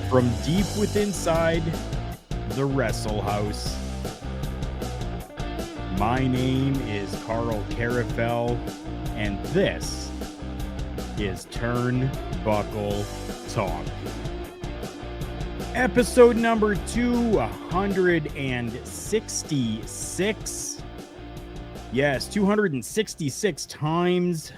From deep within inside the Wrestle House, my name is Karl Karufel, and this is Turnbuckle Talk. Episode number 266. Yes, 266 times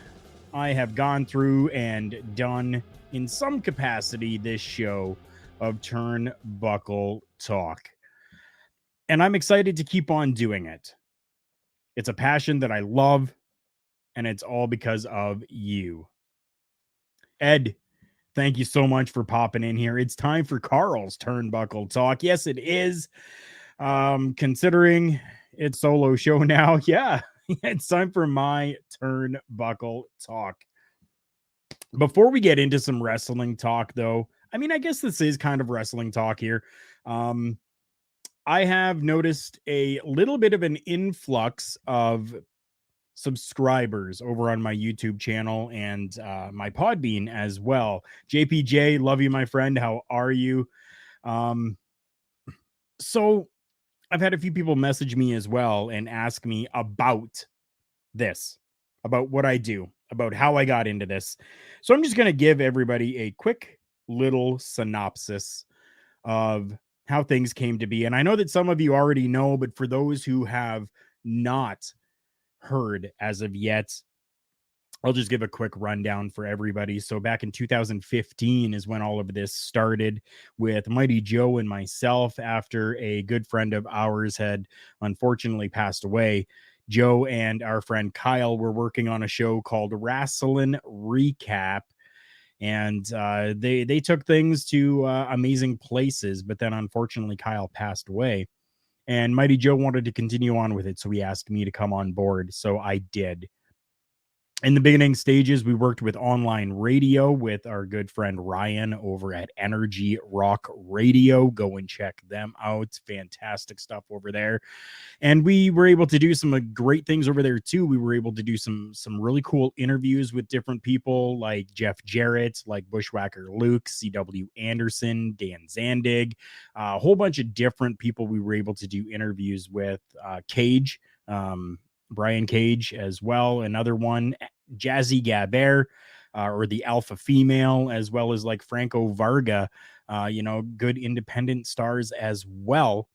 I have gone through and done in some capacity this show of Turnbuckle Talk. And I'm excited to keep on doing it. It's a passion that I love, and it's all because of you. Ed, thank you so much for popping in here. It's time for Karl's Turnbuckle Talk. Yes, it is. Considering it's solo show now, yeah, it's time for my Turnbuckle Talk. Before we get into some wrestling talk, though, I mean, I guess this is kind of wrestling talk here. I have noticed a little bit of an influx of subscribers over on my YouTube channel and my Podbean as well. JPJ, love you, my friend. How are you? So I've had a few people message me as well and ask me about this, about what I do, about how I got into this. So I'm just going to give everybody a quick little synopsis of how things came to be. And I know that some of you already know, but for those who have not heard as of yet, I'll just give a quick rundown for everybody. So back in 2015 is when all of this started with Mighty Joe and myself after a good friend of ours had unfortunately passed away. Joe and our friend Kyle were working on a show called Wrestling Recap. And they took things to amazing places, but then unfortunately Kyle passed away, and Mighty Joe wanted to continue on with it, so he asked me to come on board, so I did. In the beginning stages, we worked with online radio with our good friend Ryan over at Energy Rock Radio. Go and check them out. Fantastic stuff over there. And we were able to do some great things over there too. We were able to do some really cool interviews with different people like Jeff Jarrett, like Bushwhacker Luke, C.W. Anderson, Dan Zandig, a whole bunch of different people we were able to do interviews with. Cage, Brian Cage as well. Another one, Jazzy Gabert, or the Alpha Female, as well as like Franco Varga, good independent stars as well.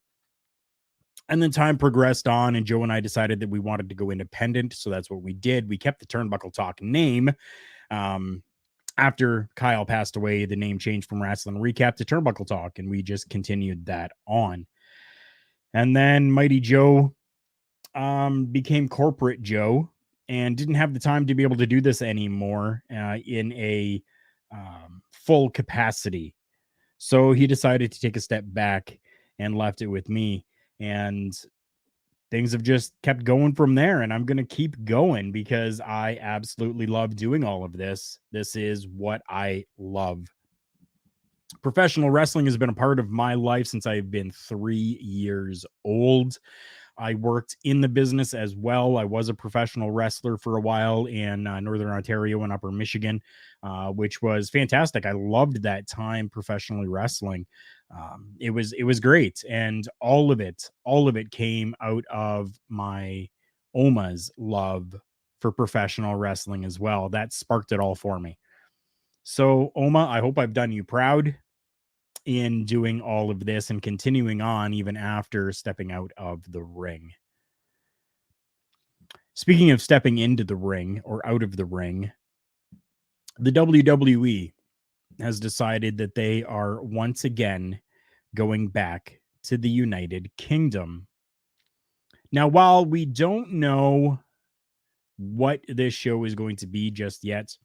And then time progressed on, and Joe and I decided that we wanted to go independent. So that's what we did. We kept the Turnbuckle Talk name. After Kyle passed away, the name changed from Wrestling Recap to Turnbuckle Talk, and we just continued that on. And then Mighty Joe became Corporate Joe and didn't have the time to be able to do this anymore in a full capacity. So he decided to take a step back and left it with me. And things have just kept going from there. And I'm going to keep going because I absolutely love doing all of this. This is what I love. Professional wrestling has been a part of my life since I've been 3 years old. I worked in the business as well. I was a professional wrestler for a while in Northern Ontario and Upper Michigan, which was fantastic. I loved that time professionally wrestling. It was great, and all of it came out of my Oma's love for professional wrestling as well. That sparked it all for me. So, Oma, I hope I've done you proud in doing all of this and continuing on even after stepping out of the ring. Speaking of stepping into the ring or out of the ring, the WWE has decided that they are once again going back to the United Kingdom. Now, while we don't know what this show is going to be just yet,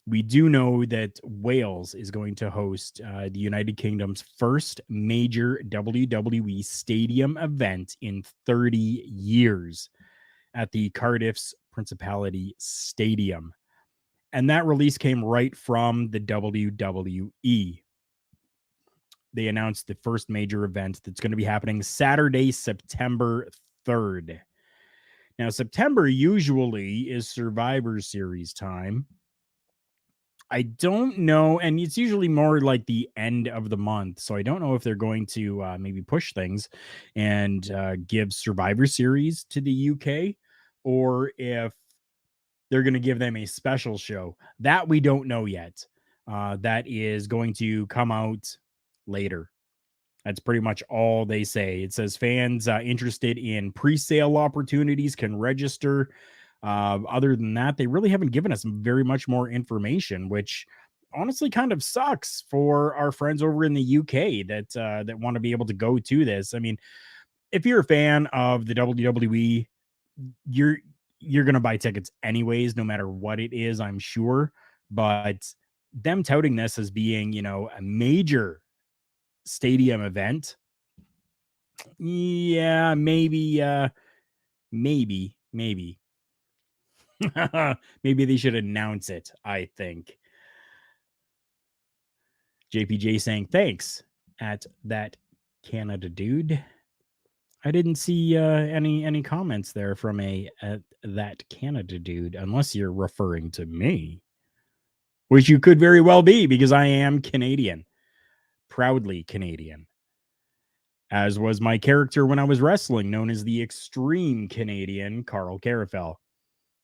we do know that Wales is going to host the United Kingdom's first major WWE stadium event in 30 years at the Cardiff's Principality Stadium. And that release came right from the WWE. They announced the first major event that's going to be happening Saturday, September 3rd. Now, September usually is Survivor Series time. I don't know, and it's usually more like the end of the month. So I don't know if they're going to maybe push things and give Survivor Series to the UK, or if they're going to give them a special show. That we don't know yet. That is going to come out later. That's pretty much all they say. It says fans interested in pre-sale opportunities can register. Other than that, they really haven't given us very much more information, which honestly kind of sucks for our friends over in the UK that want to be able to go to this. I mean, if you're a fan of the WWE, you're you're gonna buy tickets anyways, no matter what it is, I'm sure. But them touting this as being, a major stadium event, yeah, maybe maybe they should announce it. I think JPJ saying thanks at that Canada dude. I didn't see any comments there from a at that Canada dude, unless you're referring to me, which you could very well be because I am Canadian, proudly Canadian, as was my character when I was wrestling, known as the Extreme Canadian Karl Karufel.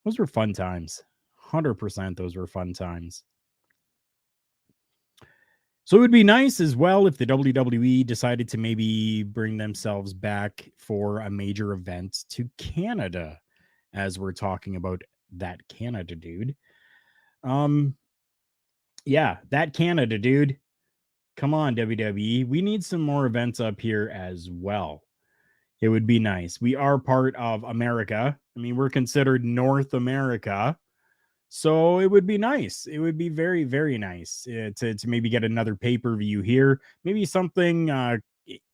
Those were fun times. 100% those were fun times. So it would be nice as well if the WWE decided to maybe bring themselves back for a major event to Canada, as we're talking about that Canada dude. Yeah, that Canada dude. Come on, WWE. We need some more events up here as well. It would be nice. We are part of America. I mean, we're considered North America. So it would be nice. It would be very, very nice to maybe get another pay-per-view here. Maybe something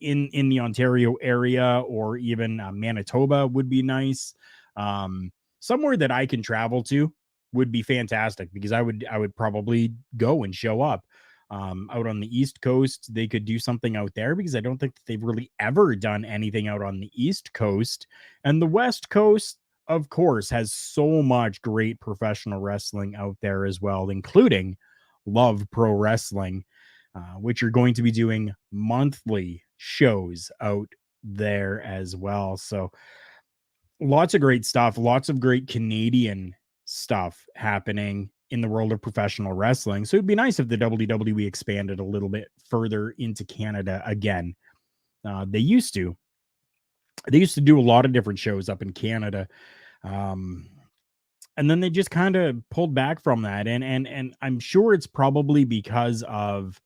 in the Ontario area, or even Manitoba would be nice. Somewhere that I can travel to would be fantastic, because I would probably go and show up. Out on the East Coast, they could do something out there, because I don't think that they've really ever done anything out on the East Coast. And the West Coast, of course, has so much great professional wrestling out there as well, including Love Pro Wrestling, which are going to be doing monthly shows out there as well. So lots of great stuff, lots of great Canadian stuff happening in the world of professional wrestling. So it'd be nice if the WWE expanded a little bit further into Canada again. They used to do a lot of different shows up in Canada. And then they just kind of pulled back from that. And I'm sure it's probably because of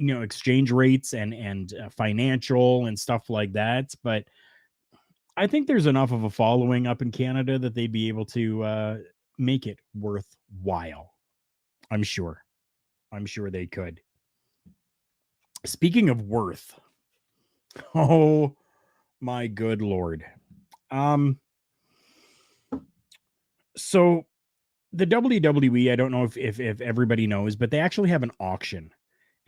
exchange rates and financial and stuff like that. But I think there's enough of a following up in Canada that they'd be able to make it worthwhile. I'm sure. I'm sure they could. Speaking of worth, oh my good lord. So the WWE, I don't know if everybody knows, but they actually have an auction.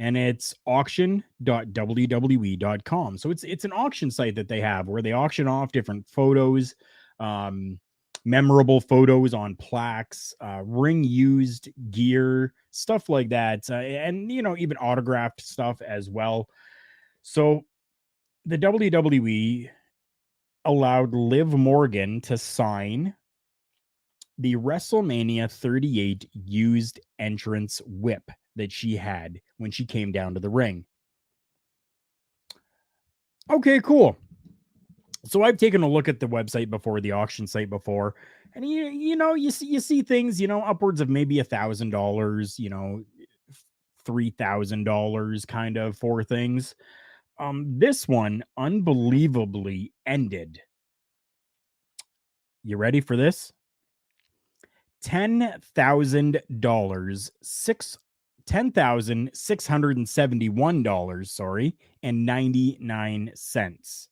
and it's auction.wwe.com. So it's an auction site that they have where they auction off different photos, um, memorable photos on plaques, ring used gear, stuff like that, and even autographed stuff as well. So the WWE allowed Liv Morgan to sign the WrestleMania 38 used entrance whip that she had when she came down to the ring. Okay, cool. So I've taken a look at the website before, the auction site before, and you see things, upwards of maybe $1,000, $3,000 kind of for things. This one unbelievably ended. You ready for this? $10,000, $10,671, sorry, and 99 cents.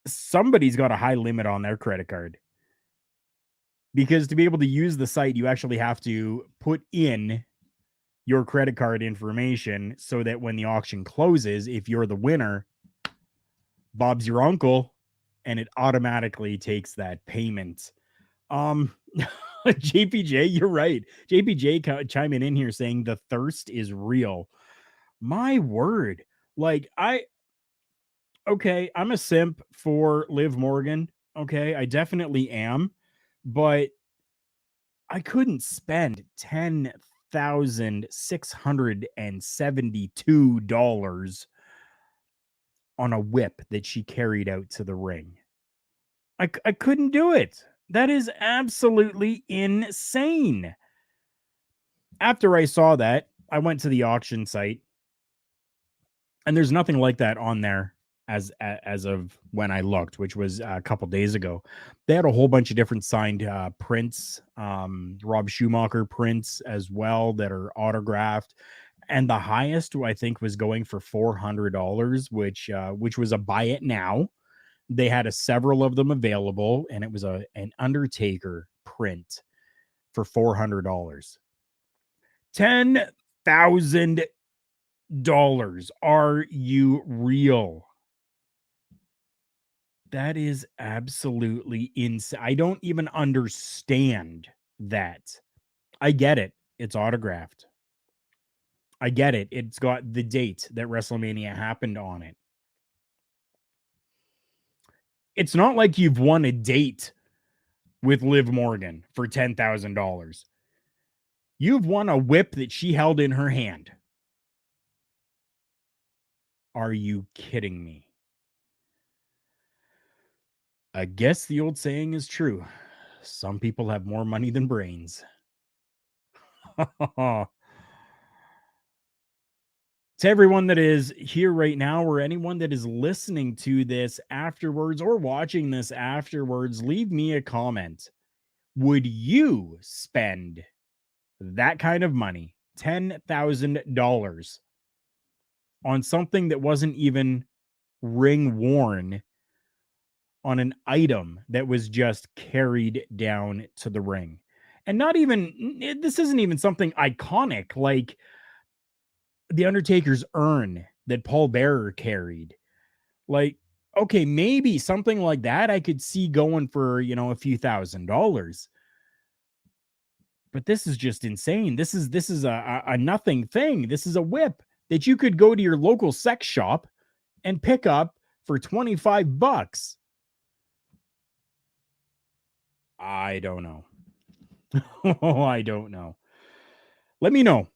Somebody's got a high limit on their credit card, because to be able to use the site, you actually have to put in your credit card information so that when the auction closes, if you're the winner, Bob's your uncle, and it automatically takes that payment. JPJ, you're right. JPJ chiming in here saying the thirst is real. My word. Like, I'm a simp for Liv Morgan. Okay, I definitely am. But I couldn't spend $10,672 on a whip that she carried out to the ring. I couldn't do it. That is absolutely insane. After I saw that, I went to the auction site, and there's nothing like that on there as of when I looked, which was a couple days ago. They had a whole bunch of different signed prints, Rob Schumacher prints as well, that are autographed, and the highest I think was going for $400, which was a buy it now. They had several of them available, and it was an Undertaker print for $400. $10,000. Are you real? That is absolutely insane. I don't even understand that. I get it. It's autographed. I get it. It's got the date that WrestleMania happened on it. It's not like you've won a date with Liv Morgan for $10,000. You've won a whip that she held in her hand. Are you kidding me? I guess the old saying is true. Some people have more money than brains. To everyone that is here right now, or anyone that is listening to this afterwards or watching this afterwards, leave me a comment. Would you spend that kind of money, $10,000, on something that wasn't even ring worn, on an item that was just carried down to the ring? And not even, this isn't even something iconic like the Undertaker's urn that Paul Bearer carried. Like, okay, maybe something like that I could see going for, a few $1,000s. But this is just insane. This is a nothing thing. This is a whip that you could go to your local sex shop and pick up for $25. I don't know. Oh, I don't know. Let me know.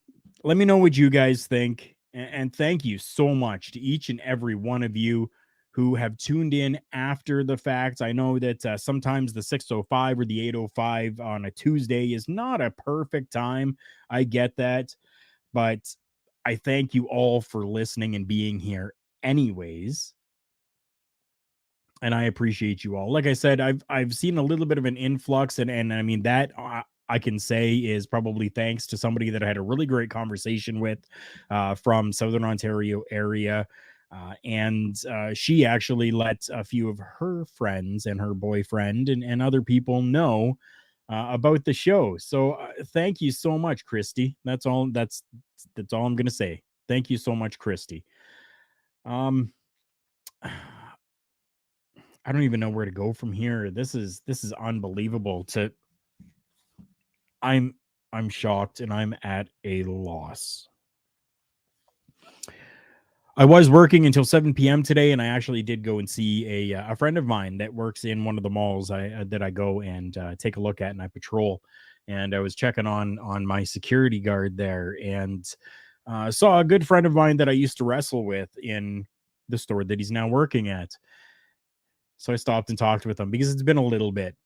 Let me know what you guys think. And thank you so much to each and every one of you who have tuned in after the fact. I know that sometimes the 6:05 or the 8:05 on a Tuesday is not a perfect time. I get that. But I thank you all for listening and being here anyways. And I appreciate you all. Like I said, I've seen a little bit of an influx, and I mean that I can say is probably thanks to somebody that I had a really great conversation with from Southern Ontario area. And she actually let a few of her friends and her boyfriend and other people know about the show. So thank you so much, Christy. That's all. That's all I'm gonna say. Thank you so much, Christy. Um, I don't even know where to go from here. This is unbelievable. I'm I'm shocked and I'm at a loss. I was working until 7 p.m. today, and I actually did go and see a friend of mine that works in one of the malls that I go and take a look at and I patrol. And I was checking on my security guard there, and saw a good friend of mine that I used to wrestle with in the store that he's now working at. So I stopped and talked with him because it's been a little bit.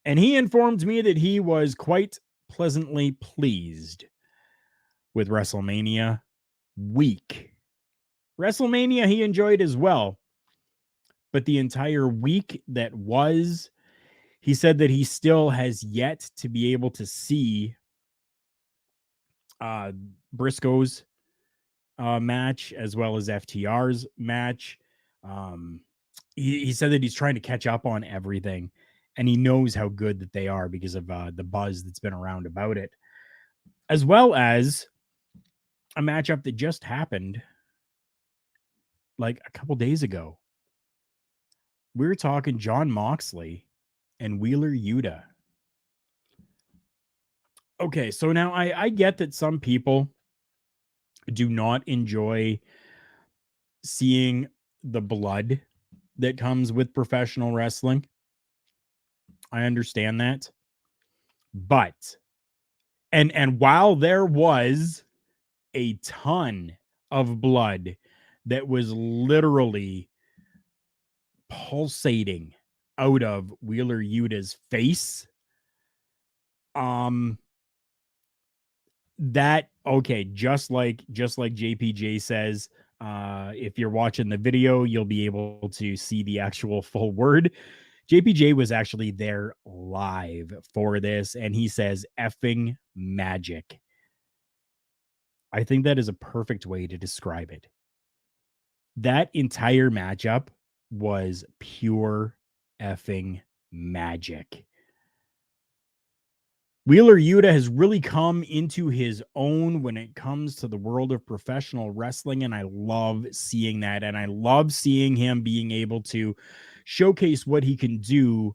And he informed me that he was quite pleasantly pleased with WrestleMania week. WrestleMania he enjoyed as well, but the entire week that was, he said that he still has yet to be able to see uh Briscoe's match as well as FTR's match. Um he said that he's trying to catch up on everything, and he knows how good that they are because of the buzz that's been around about it, as well as a matchup that just happened like a couple days ago. We were talking John Moxley and Wheeler Yuta. Okay, so now I get that some people do not enjoy seeing the blood that comes with professional wrestling. I understand that. But and while there was a ton of blood that was literally pulsating out of Wheeler Yuta's face, um that okay, just like JPJ says, if you're watching the video, you'll be able to see the actual full word. JPJ was actually there live for this, and he says effing magic. I think that is a perfect way to describe it. That entire matchup was pure effing magic. Wheeler Yuta has really come into his own when it comes to the world of professional wrestling, and I love seeing that. And I love seeing him being able to showcase what he can do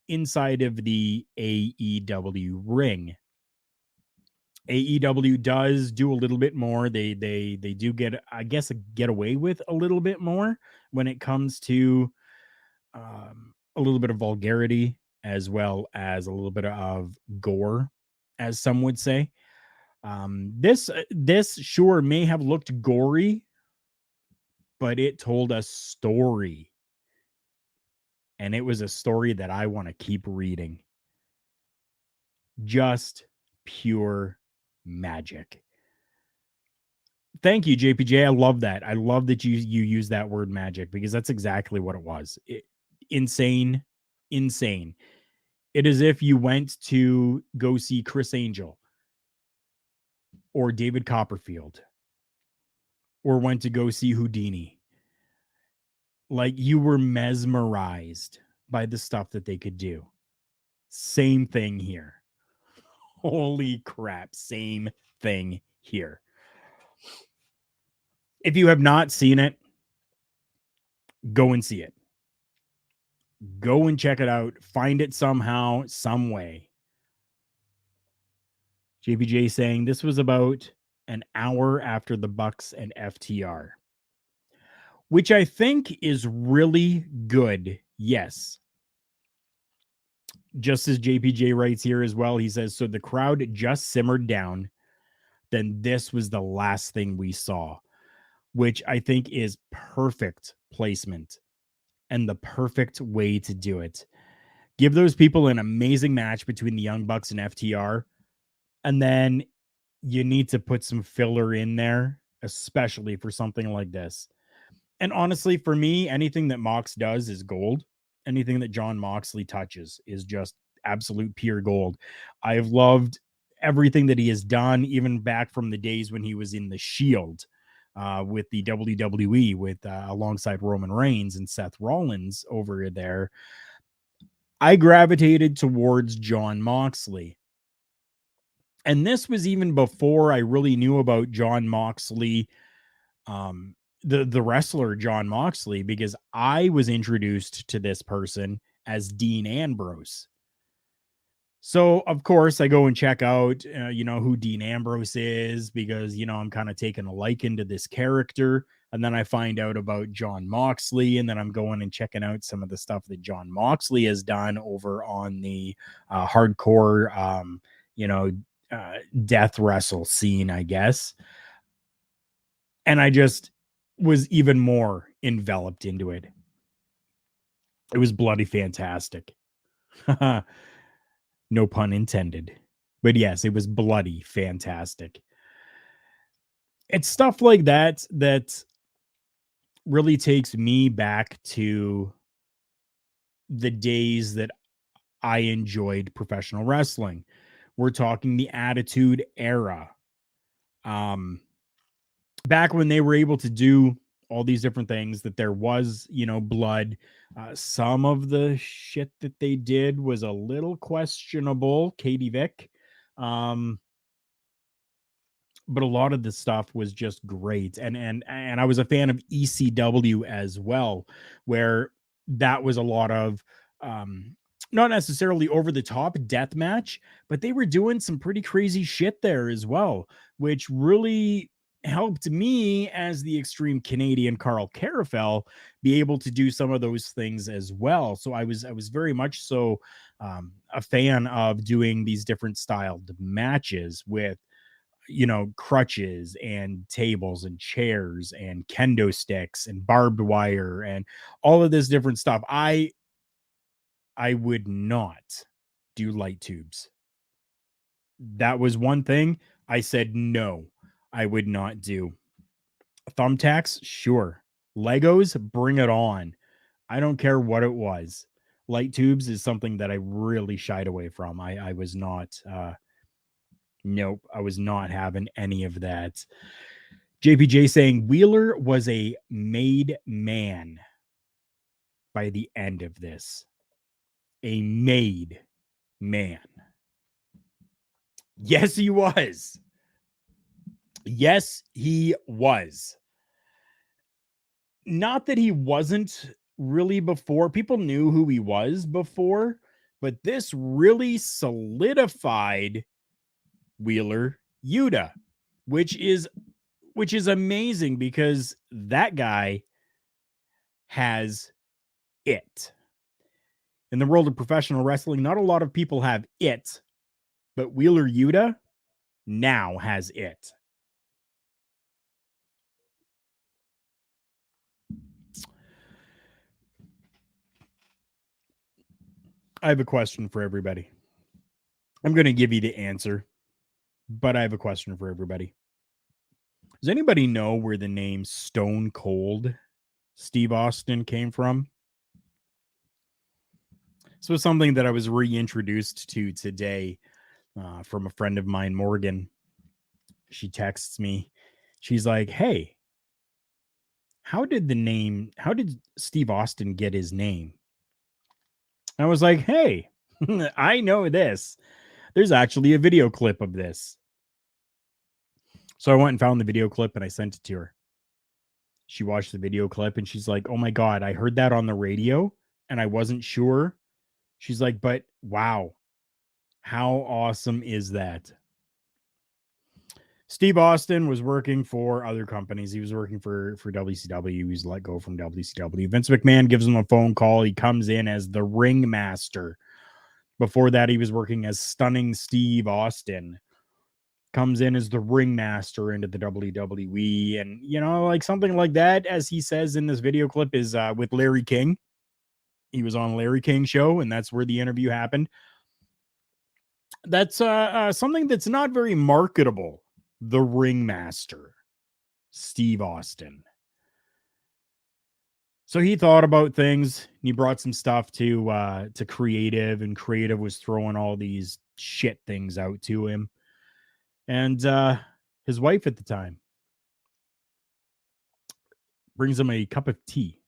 inside of the AEW ring. AEW does do a little bit more. They do get, I guess, get away with a little bit more when it comes to a little bit of vulgarity as well as a little bit of gore, as some would say. This sure may have looked gory, but it told a story, and it was a story that I want to keep reading. Just pure magic. Thank you, JPJ. I love that. I love that you use that word magic because that's exactly what it was. Insane, insane. It is if you went to go see Chris Angel or David Copperfield or went to go see Houdini. Like you were mesmerized by the stuff that they could do. Same thing here. Holy crap. Same thing here. If you have not seen it, go and see it. Go and check it out. Find it somehow, some way. JPJ saying this was about an hour after the Bucks and FTR, which I think is really good. Yes. Just as JPJ writes here as well, he says, so the crowd just simmered down. Then this was the last thing we saw, which I think is perfect placement and the perfect way to do it. Give those people an amazing match between the Young Bucks and FTR. And then you need to put some filler in there, especially for something like this. And honestly, for me, anything that Mox does is gold. Anything that John Moxley touches is just absolute pure gold. I've loved everything that he has done, even back from the days when he was in the Shield with the WWE, with alongside Roman Reigns and Seth Rollins over there. I gravitated towards Jon Moxley. And this was even before I really knew about Jon Moxley, um, the wrestler Jon Moxley, because I was introduced to this person as Dean Ambrose. So, of course, I go and check out, who Dean Ambrose is because, I'm kind of taking a liking to this character. And then I find out about Jon Moxley, and then I'm going and checking out some of the stuff that Jon Moxley has done over on the hardcore, you know, death wrestle scene, I guess. And I just was even more enveloped into it. It was bloody fantastic. No pun intended. But yes, it was bloody fantastic. It's stuff like that that really takes me back to the days that I enjoyed professional wrestling. We're talking the Attitude Era. Um, Back when they were able to do all these different things, that there was, blood. Some of the shit that they did was a little questionable. Katie Vick. Um, but a lot of the stuff was just great, and I was a fan of ECW as well, where that was a lot of um not necessarily over the top death match, but they were doing some pretty crazy shit there as well, which really helped me as the extreme Canadian Karl Karufel be able to do some of those things as well. So I was very much so a fan of doing these different styled matches with crutches and tables and chairs and kendo sticks and barbed wire and all of this different stuff. I would not do light tubes. That was one thing I said no, I would not do. Thumbtacks, sure. Legos, bring it on. I don't care what it was. Light tubes is something that I really shied away from. I was not nope, I was not having any of that. JPJ saying Wheeler was a made man by the end of this. A made man. Yes, he was. Yes, he was. Not that he wasn't really before. People knew who he was before, but this really solidified Wheeler Yuta, which is amazing because that guy has it. In the world of professional wrestling, not a lot of people have it, but Wheeler Yuta now has it. I have a question for everybody. I'm going to give you the answer, but I have a question for everybody. Does anybody know where the name Stone Cold Steve Austin came from? This was something that I was reintroduced to today from a friend of mine, Morgan. She texts me. She's like, "Hey, how did Steve Austin get his name?" I was like, "Hey, I know this. There's actually a video clip of this." So I went and found the video clip and I sent it to her. She watched the video clip and she's like, "Oh my God, I heard that on the radio and I wasn't sure." She's like, "But wow, how awesome is that?" Steve Austin was working for other companies. He was working for WCW. He was let go from WCW. Vince McMahon gives him a phone call. He comes in as the ringmaster. Before that, he was working as Stunning Steve Austin. Comes in as the ringmaster into the WWE. And, like something like that, as he says in this video clip, is with Larry King. He was on Larry King's show, and that's where the interview happened. That's something that's not very marketable. The ringmaster, Steve Austin. So he thought about things. He brought some stuff to creative, and creative was throwing all these shit things out to him. And his wife at the time brings him a cup of tea.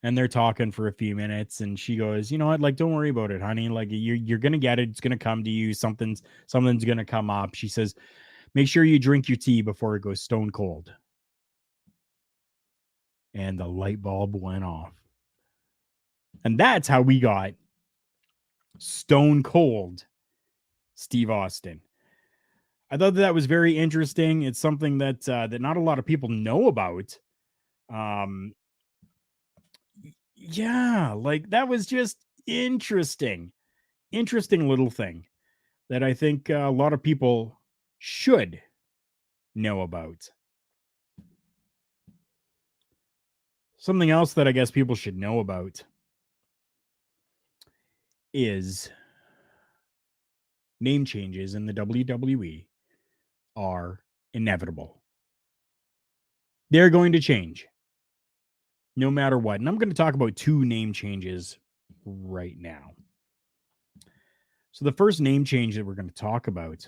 And they're talking for a few minutes, and she goes, "You know what? Like, don't worry about it, honey. Like, you're gonna get it. It's gonna come to you. Something's gonna come up." She says, "Make sure you drink your tea before it goes stone cold." And the light bulb went off. And that's how we got stone cold Steve Austin. I thought that was very interesting. It's something that that not a lot of people know about. Um, yeah, like that was just interesting, interesting little thing that I think a lot of people should know about. Something else that I guess people should know about is name changes in the WWE are inevitable. They're going to change no matter what. And I'm going to talk about two name changes right now. So, the first name change that we're going to talk about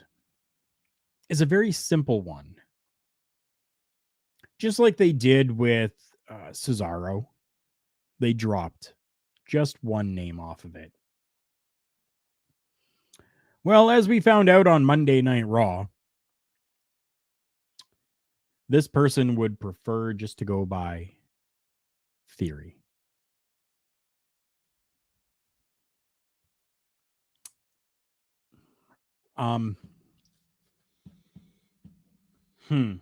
is a very simple one. Just like they did with Cesaro, they dropped just one name off of it. Well, as we found out on Monday Night Raw, this person would prefer just to go by Theory. Um, hmm.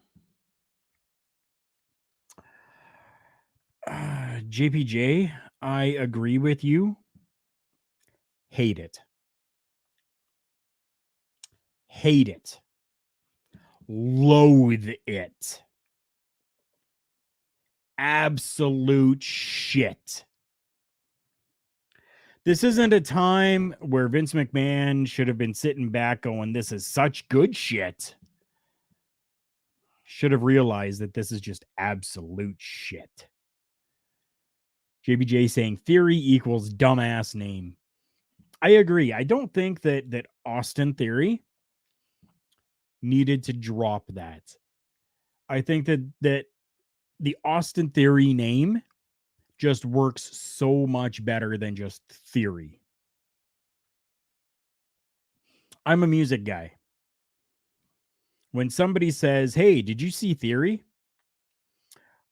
JPJ, I agree with you. Hate it. Hate it. Loathe it. Absolute shit. This isn't a time where Vince McMahon should have been sitting back going, "This is such good shit." Should have realized that this is just absolute shit. JBJ saying Theory equals dumbass name. I agree. I don't think that Austin Theory needed to drop that. I think that the Austin Theory name just works so much better than just Theory. I'm a music guy. When somebody says, "Hey, did you see Theory?"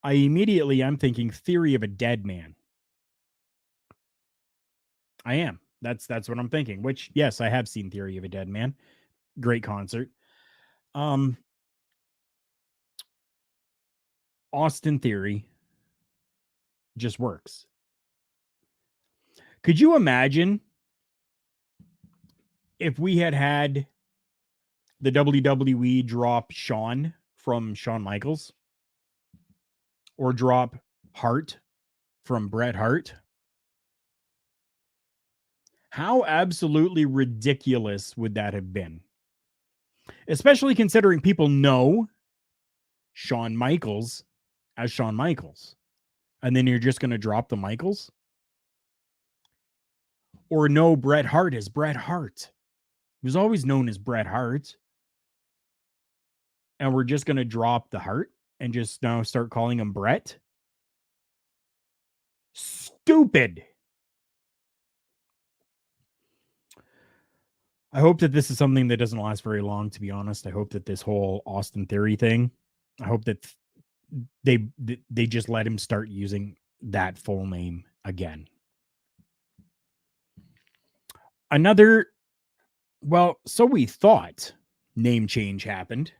I'm thinking Theory of a Dead Man. I am. That's what I'm thinking. Which, yes, I have seen Theory of a Dead Man. Great concert. Um, Austin Theory just works. Could you imagine if we had the WWE drop Shawn from Shawn Michaels or drop Hart from Bret Hart? How absolutely ridiculous would that have been? Especially considering people know Shawn Michaels as Shawn Michaels. And then you're just going to drop the Michaels? Or know Bret Hart as Bret Hart. He was always known as Bret Hart. And we're just going to drop the Hart and just now start calling him Bret? Stupid. I hope that this is something that doesn't last very long, to be honest. I hope that this whole Austin Theory thing, I hope that they just let him start using that full name again. Another, well, so we thought name change happened.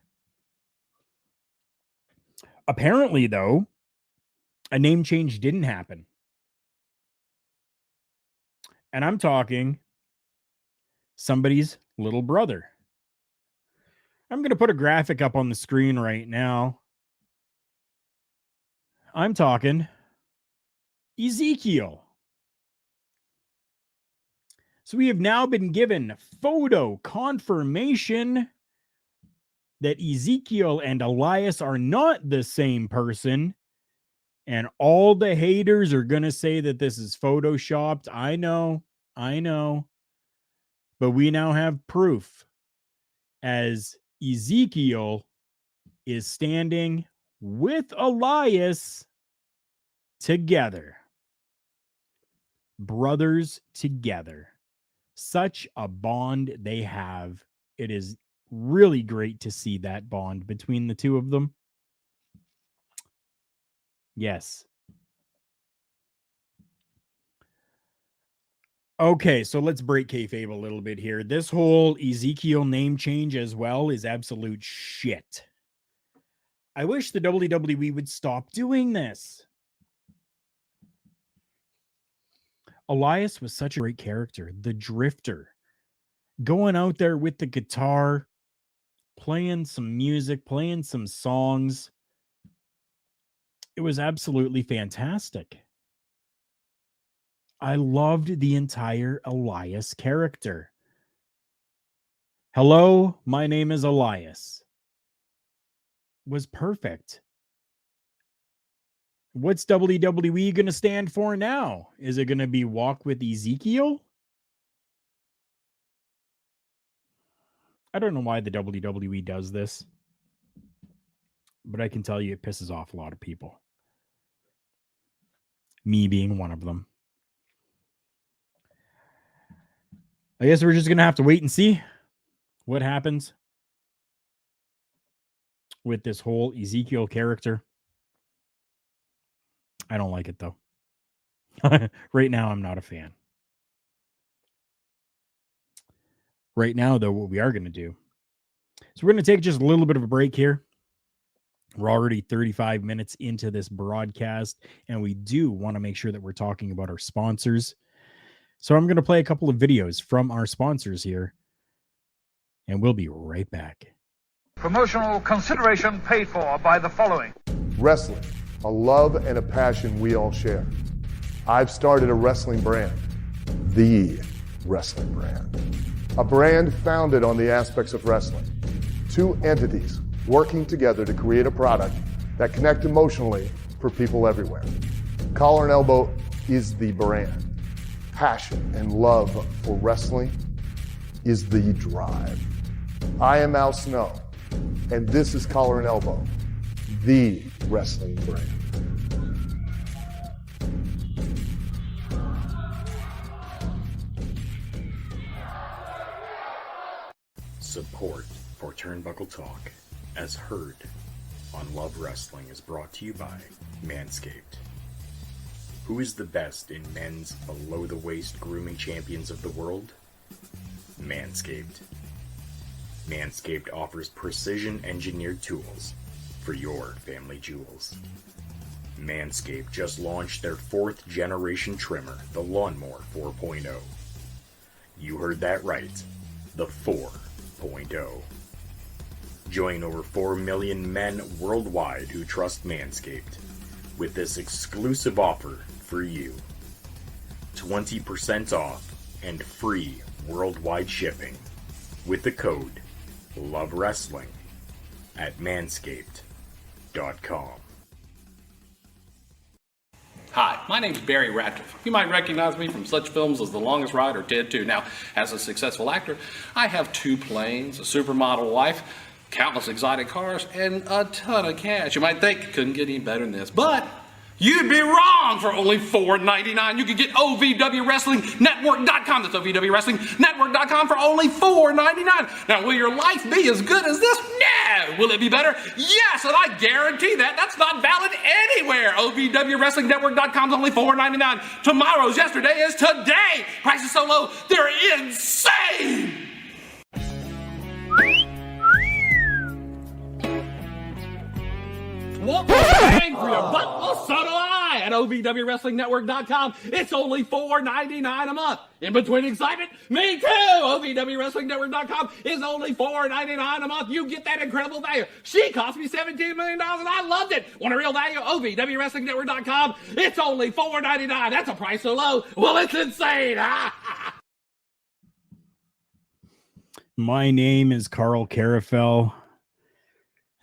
Apparently, though, a name change didn't happen. And I'm talking somebody's little brother. I'm going to put a graphic up on the screen right now. I'm talking Ezekiel. So we have now been given photo confirmation that Ezekiel and Elias are not the same person. And all the haters are going to say that this is photoshopped. I know. But we now have proof as Ezekiel is standing with Elias together. brothers together. Such a bond they have. It is really great to see that bond between the two of them. Yes. Okay, so let's break kayfabe a little bit here. This whole Ezekiel name change as well is absolute shit. I wish the WWE would stop doing this. Elias was such a great character, the Drifter, going out there with the guitar, playing some music, playing some songs. It was absolutely fantastic. I loved the entire Elias character. Hello, my name is Elias. Was perfect. What's WWE going to stand for now? Is it going to be Walk with Ezekiel? I don't know why the WWE does this, but I can tell you it pisses off a lot of people. Me being one of them. I guess we're just going to have to wait and see what happens with this whole Ezekiel character. I don't like it, though. Right now, I'm not a fan. Right now, though, what we are going to do. So we're going to take just a little bit of a break here. We're already 35 minutes into this broadcast, and we do want to make sure that we're talking about our sponsors. So I'm going to play a couple of videos from our sponsors here, and we'll be right back. Promotional consideration paid for by the following. Wrestling, a love and a passion we all share. I've started a wrestling brand, the wrestling brand. A brand founded on the aspects of wrestling. Two entities working together to create a product that connect emotionally for people everywhere. Collar and Elbow is the brand. Passion and love for wrestling is the drive. I am Al Snow, and this is Collar and Elbow, the wrestling brand. Support for Turnbuckle Talk, as heard on Love Wrestling, is brought to you by Manscaped. Who is the best in men's below-the-waist grooming champions of the world? Manscaped. Manscaped offers precision-engineered tools for your family jewels. Manscaped just launched their 4th-generation trimmer, the Lawnmower 4.0. You heard that right, the 4.0. Join over 4 million men worldwide who trust Manscaped with this exclusive offer for you. 20% off and free worldwide shipping with the code LOVEWRESTLING at manscaped.com. Hi, my name's Barry Ratcliffe. You might recognize me from such films as The Longest Ride or Dead 2. Now, as a successful actor, I have 2 planes, a supermodel wife, countless exotic cars, and a ton of cash. You might think it couldn't get any better than this, but you'd be wrong. For only $4.99, you can get OVWWrestlingNetwork.com. That's OVWWrestlingNetwork.com for only $4.99. Now, will your life be as good as this? No. Will it be better? Yes, and I guarantee that. That's not valid anywhere. OVWWrestlingNetwork.com is only $4.99. Tomorrow's yesterday is today. Prices so low, they're insane. Want more bang for your buck? Well, so do I at OVWWrestlingNetwork.com. It's only $4.99 a month. In between excitement, me too. OVWWrestlingNetwork.com is only $4.99 a month. You get that incredible value. She cost me $17 million and I loved it. Want a real value? OVWWrestlingNetwork.com. It's only $4.99. That's a price so low. Well, it's insane. My name is Karl Karufel,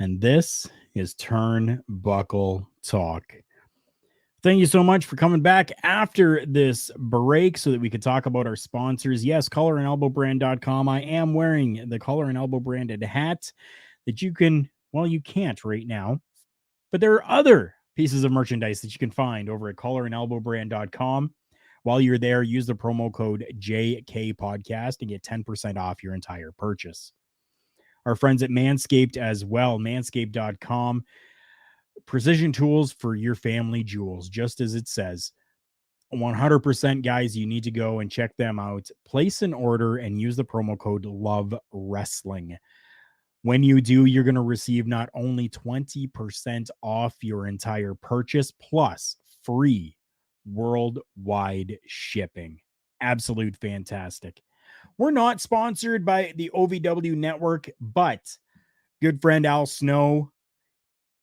and this is Turnbuckle Talk. Thank you so much for coming back after this break so that we could talk about our sponsors. Yes, collarandelbowbrand.com. I am wearing the Collar and Elbow branded hat that you can, well, you can't right now, but there are other pieces of merchandise that you can find over at collarandelbowbrand.com. While you're there, use the promo code JK Podcast and get 10% off your entire purchase. Our friends at Manscaped as well, manscaped.com. Precision tools for your family jewels, just as it says. 100% guys, you need to go and check them out. Place an order and use the promo code Love Wrestling. When you do, you're going to receive not only 20% off your entire purchase, plus free worldwide shipping. Absolute fantastic. We're not sponsored by the OVW network, but good friend Al Snow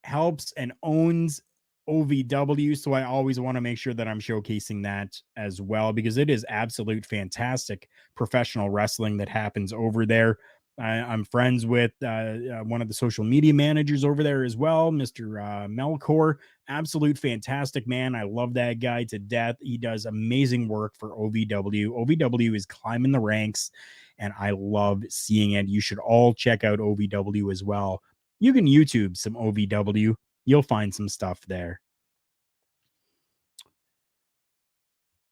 helps and owns OVW, so I always want to make sure that I'm showcasing that as well, because it is absolute fantastic professional wrestling that happens over there. I'm friends with one of the social media managers over there as well, Mr. Melkor. Absolute fantastic man. I love that guy to death. He does amazing work for OVW. OVW is climbing the ranks, and I love seeing it. You should all check out OVW as well. You can YouTube some OVW. You'll find some stuff there.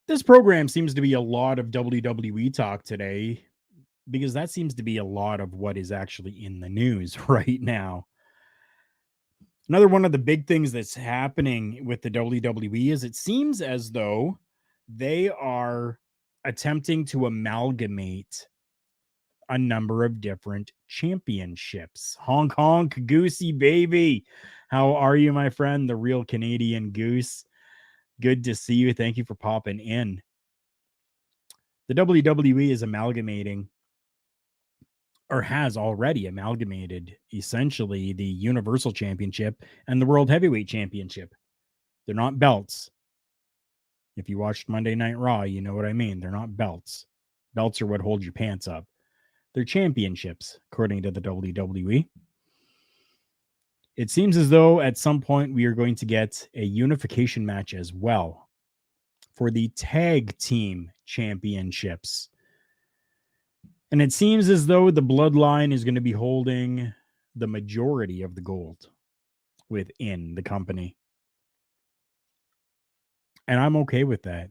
This program seems to be a lot of WWE talk today, because that seems to be a lot of what is actually in the news right now. Another one of the big things that's happening with the WWE is it seems as though they are attempting to amalgamate a number of different championships. Honk honk, Goosey baby. How are you, my friend? The real Canadian Goose. Good to see you. Thank you for popping in. The WWE is amalgamating, or has already amalgamated, essentially the Universal Championship and the World Heavyweight Championship. They're not belts. If you watched Monday Night Raw, you know what I mean. They're not belts. Belts are what hold your pants up. They're championships, according to the WWE. It seems as though at some point we are going to get a unification match as well for the tag team championships. And it seems as though the Bloodline is going to be holding the majority of the gold within the company. And I'm okay with that.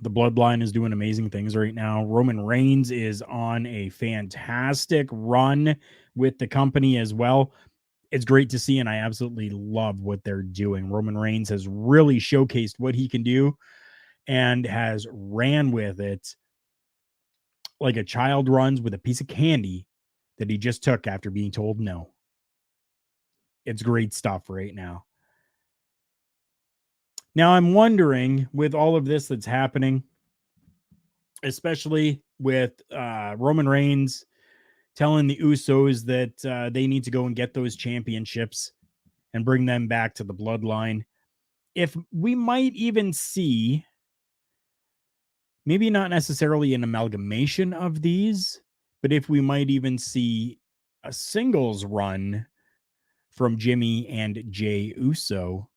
The Bloodline is doing amazing things right now. Roman Reigns is on a fantastic run with the company as well. It's great to see, and I absolutely love what they're doing. Roman Reigns has really showcased what he can do and has ran with it like a child runs with a piece of candy that he just took after being told no. It's great stuff right now. Now, I'm wondering, with all of this that's happening, especially with Roman Reigns telling the Usos that they need to go and get those championships and bring them back to the Bloodline, if we might even see, maybe not necessarily an amalgamation of these, but if we might even see a singles run from Jimmy and Jey Uso,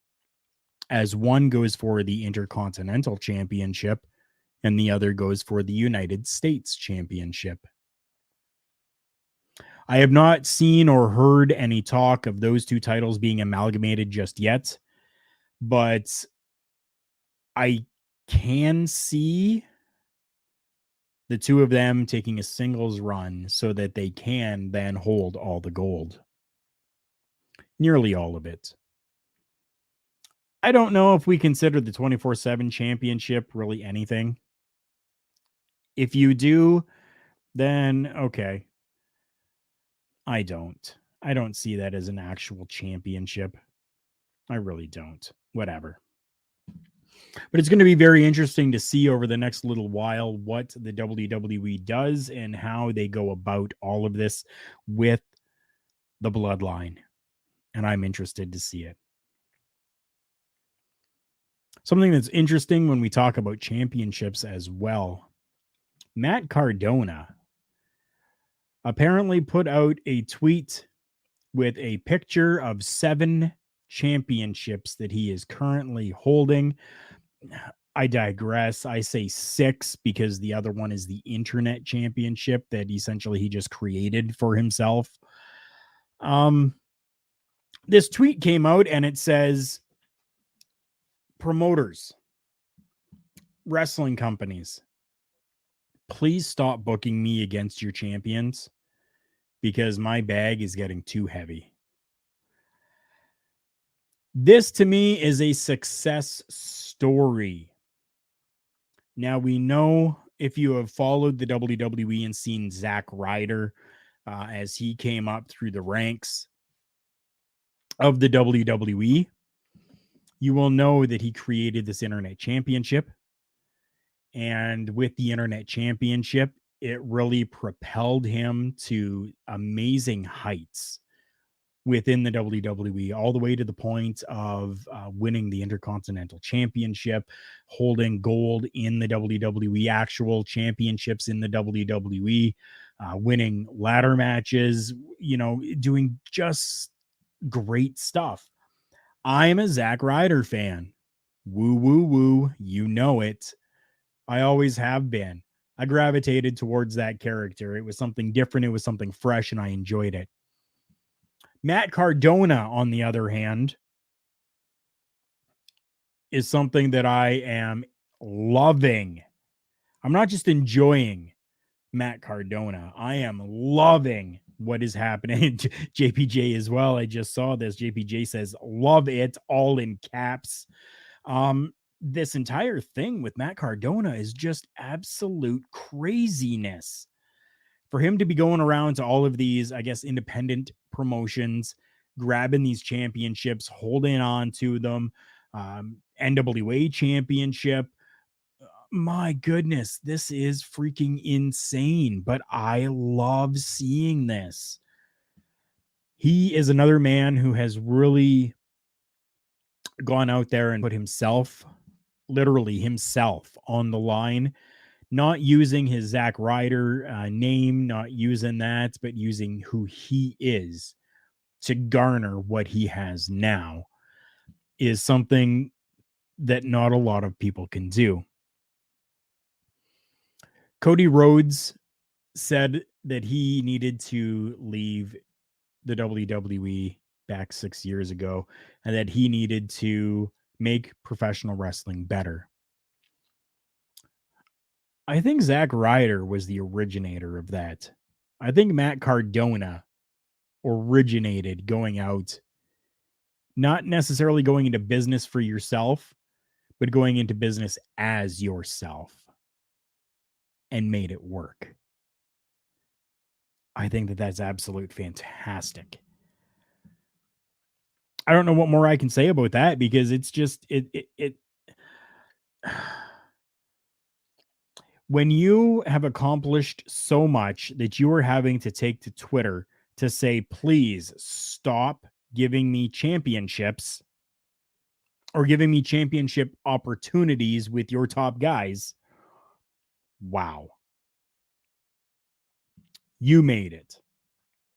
as one goes for the Intercontinental Championship and the other goes for the United States Championship. I have not seen or heard any talk of those two titles being amalgamated just yet, but I can see the two of them taking a singles run so that they can then hold all the gold. Nearly all of it. I don't know if we consider the 24/7 championship really anything. If you do, then okay. I don't see that as an actual championship. I really don't. Whatever. But it's going to be very interesting to see over the next little while what the WWE does and how they go about all of this with the Bloodline. And I'm interested to see it. Something that's interesting when we talk about championships as well. Matt Cardona apparently put out a tweet with a picture of 7 championships that he is currently holding. I digress. I say 6 because the other one is the Internet Championship that essentially he just created for himself. This tweet came out and it says, promoters, wrestling companies, please stop booking me against your champions because my bag is getting too heavy. This to me is a success story. Now, we know if you have followed the WWE and seen Zack Ryder as he came up through the ranks of the WWE, you will know that he created this internet championship. And with the internet championship, it really propelled him to amazing heights within the WWE, all the way to the point of winning the Intercontinental Championship, holding gold in the WWE, actual championships in the WWE, winning ladder matches, doing just great stuff. I'm a Zack Ryder fan. Woo, woo, woo. You know it. I always have been. I gravitated towards that character. It was something different. It was something fresh, and I enjoyed it. Matt Cardona, on the other hand, is something that I am loving. I'm not just enjoying Matt Cardona. I am loving what is happening. JPJ as well. I just saw this. JPJ says, love it, all in caps. This entire thing with Matt Cardona is just absolute craziness. For him to be going around to all of these, I guess, independent promotions, grabbing these championships, holding on to them, NWA championship. My goodness, this is freaking insane, but I love seeing this. He is another man who has really gone out there and put himself, literally himself, on the line, not using his Zack Ryder name, not using that, but using who he is to garner what he has now, is something that not a lot of people can do. Cody Rhodes said that he needed to leave the WWE back 6 years ago and that he needed to make professional wrestling better. I think Zack Ryder was the originator of that. I think Matt Cardona originated going out, not necessarily going into business for yourself, but going into business as yourself, and made it work. I think that that's absolute fantastic. I don't know what more I can say about that because it's just it when you have accomplished so much that you are having to take to Twitter to say, please stop giving me championships or giving me championship opportunities with your top guys. Wow. You made it.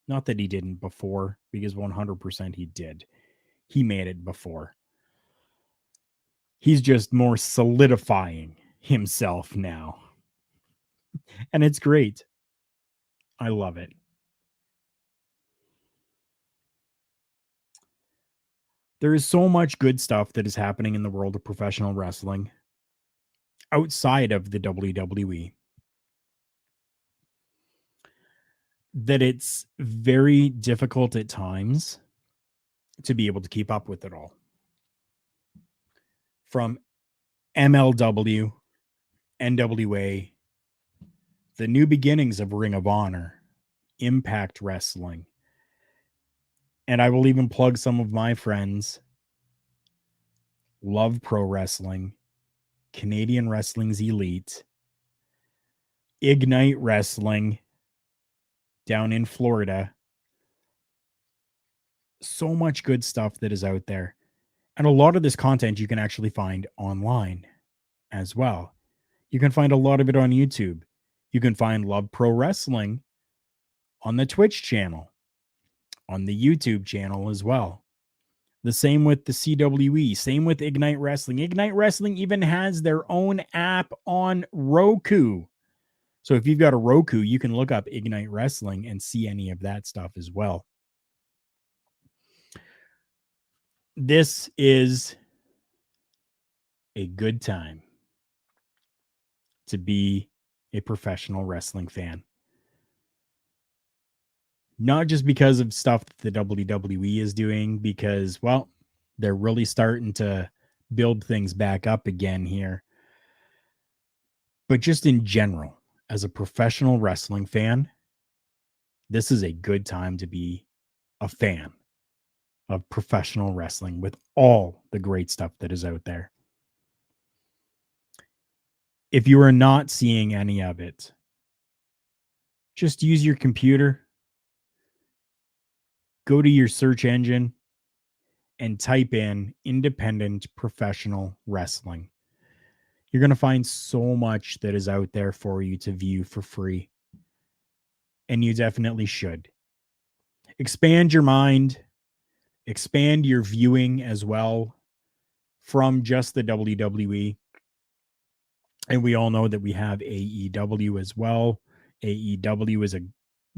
Not that he didn't before, because 100% he did. He made it before. He's just more solidifying himself now. And it's great. I love it. There is so much good stuff that is happening in the world of professional wrestling outside of the WWE that it's very difficult at times to be able to keep up with it all. From MLW, NWA, the new beginnings of Ring of Honor, Impact Wrestling, and I will even plug some of my friends, Love Pro Wrestling, Canadian Wrestling's Elite, Ignite Wrestling down in Florida. So much good stuff that is out there. And a lot of this content you can actually find online as well. You can find a lot of it on YouTube. You can find Love Pro Wrestling on the Twitch channel, on the YouTube channel as well. The same with the CWE, same with Ignite Wrestling. Ignite Wrestling even has their own app on Roku. So if you've got a Roku, you can look up Ignite Wrestling and see any of that stuff as well. This is a good time. to be a professional wrestling fan. Not just because of stuff that the WWE is doing, because, well, they're really starting to build things back up again here. But just in general, as a professional wrestling fan, this is a good time to be a fan of professional wrestling with all the great stuff that is out there. If you are not seeing any of it, just use your computer, go to your search engine, and type in independent professional wrestling. You're going to find so much that is out there for you to view for free. And you definitely should. Expand your mind, expand your viewing as well from just the WWE. And we all know that we have AEW as well. AEW is a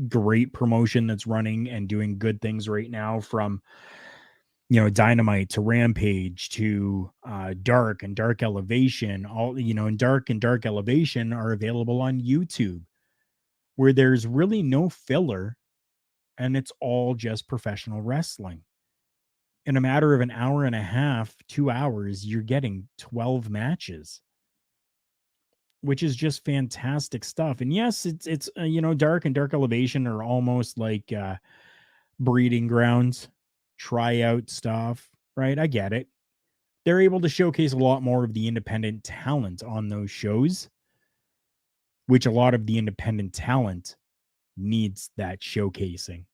great promotion that's running and doing good things right now, from Dynamite to Rampage to Dark and Dark Elevation. All, and Dark and Dark Elevation are available on YouTube, where there's really no filler and it's all just professional wrestling. In a matter of an hour and a half, 2 hours, you're getting 12 matches, which is just fantastic stuff. And yes, it's Dark and Dark Elevation are almost like breeding grounds, tryout stuff, right? I get it. They're able to showcase a lot more of the independent talent on those shows, which a lot of the independent talent needs that showcasing.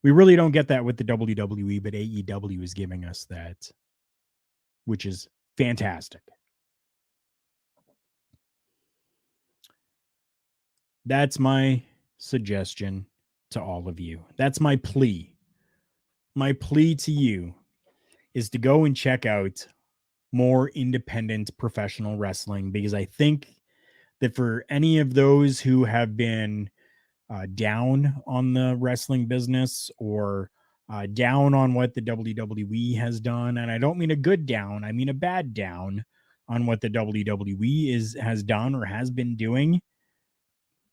We really don't get that with the WWE, but AEW is giving us that, which is fantastic. That's my suggestion to all of you. That's my plea. My plea to you is to go and check out more independent professional wrestling, because I think that for any of those who have been down on the wrestling business, or down on what the WWE has done, and I don't mean a good down, I mean a bad down on what the WWE has done or has been doing,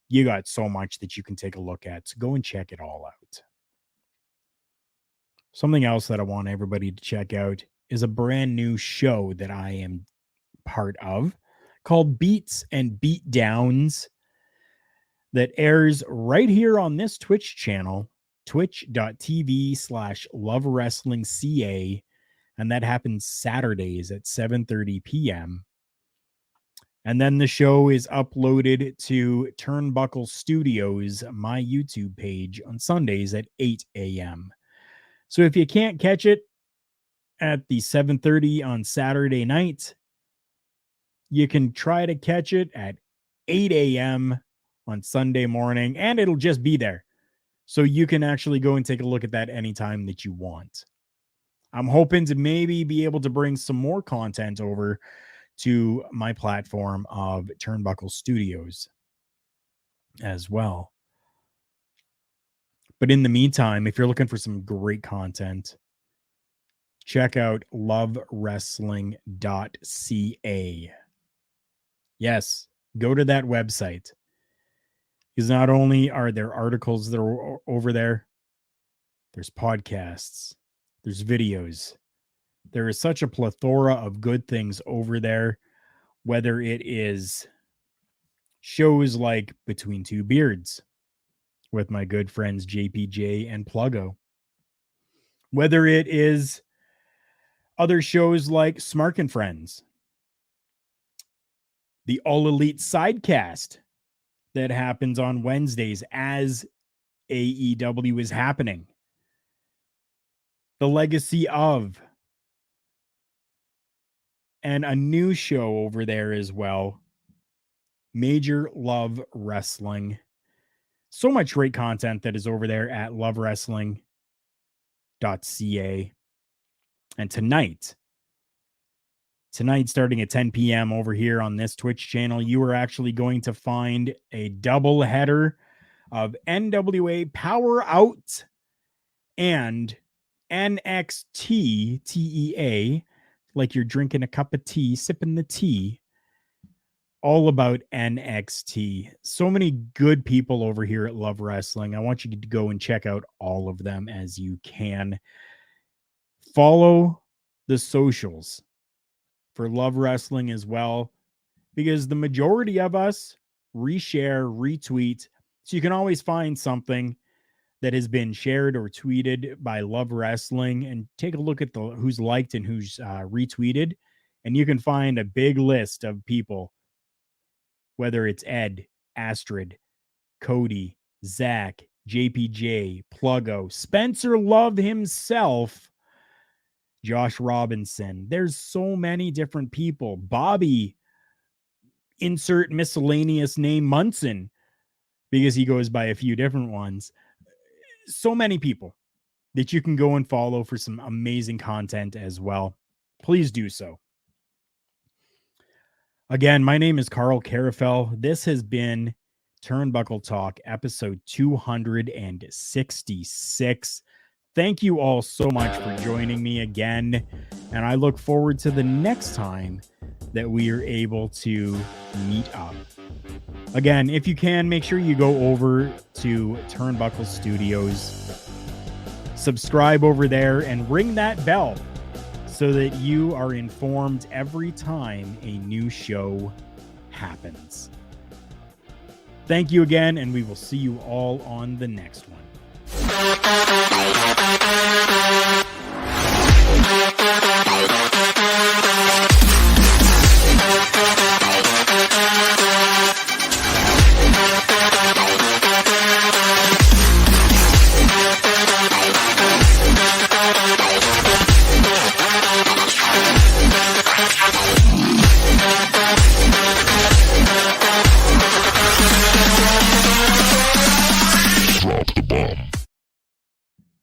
you got so much that you can take a look at. So go and check it all out. Something else that I want everybody to check out is a brand new show that I am part of called Beats and Beatdowns, that airs right here on this Twitch channel, twitch.tv/lovewrestlingca. And that happens Saturdays at 7:30 p.m. And then the show is uploaded to Turnbuckle Studios, my YouTube page, on Sundays at 8 a.m. So if you can't catch it at the 7:30 on Saturday night, you can try to catch it at 8 a.m. on Sunday morning, and it'll just be there. So you can actually go and take a look at that anytime that you want. I'm hoping to maybe be able to bring some more content over to my platform of Turnbuckle Studios as well. But in the meantime, if you're looking for some great content, check out lovewrestling.ca. Yes, go to that website. Because not only are there articles that are over there, there's podcasts, there's videos. There is such a plethora of good things over there, whether it is shows like Between Two Beards with my good friends JPJ and Pluggo, whether it is other shows like Smark and Friends, the All Elite Sidecast that happens on Wednesdays as AEW is happening, the Legacy of, and a new show over there as well, Major Love Wrestling. So much great content that is over there at lovewrestling.ca. And tonight, starting at 10 p.m. over here on this Twitch channel, you are actually going to find a double header of NWA Power Out and NXT TEA, like you're drinking a cup of tea, sipping the tea, all about NXT. So many good people over here at Love Wrestling. I want you to go and check out all of them as you can. Follow the socials for Love Wrestling as well, because the majority of us reshare, retweet. So you can always find something that has been shared or tweeted by Love Wrestling and take a look at who's liked and who's retweeted. And you can find a big list of people, whether it's Ed, Astrid, Cody, Zach, JPJ, Pluggo, Spencer Love himself, Josh Robinson. There's so many different people. Bobby, insert miscellaneous name Munson, because he goes by a few different ones. So many people that you can go and follow for some amazing content as well. Please do so. Again, my name is Karl Karufel. This has been Turnbuckle Talk, episode 266. Thank you all so much for joining me again, and I look forward to the next time that we are able to meet up. Again, if you can, make sure you go over to Turnbuckle Studios, subscribe over there, and ring that bell so that you are informed every time a new show happens. Thank you again, and we will see you all on the next one.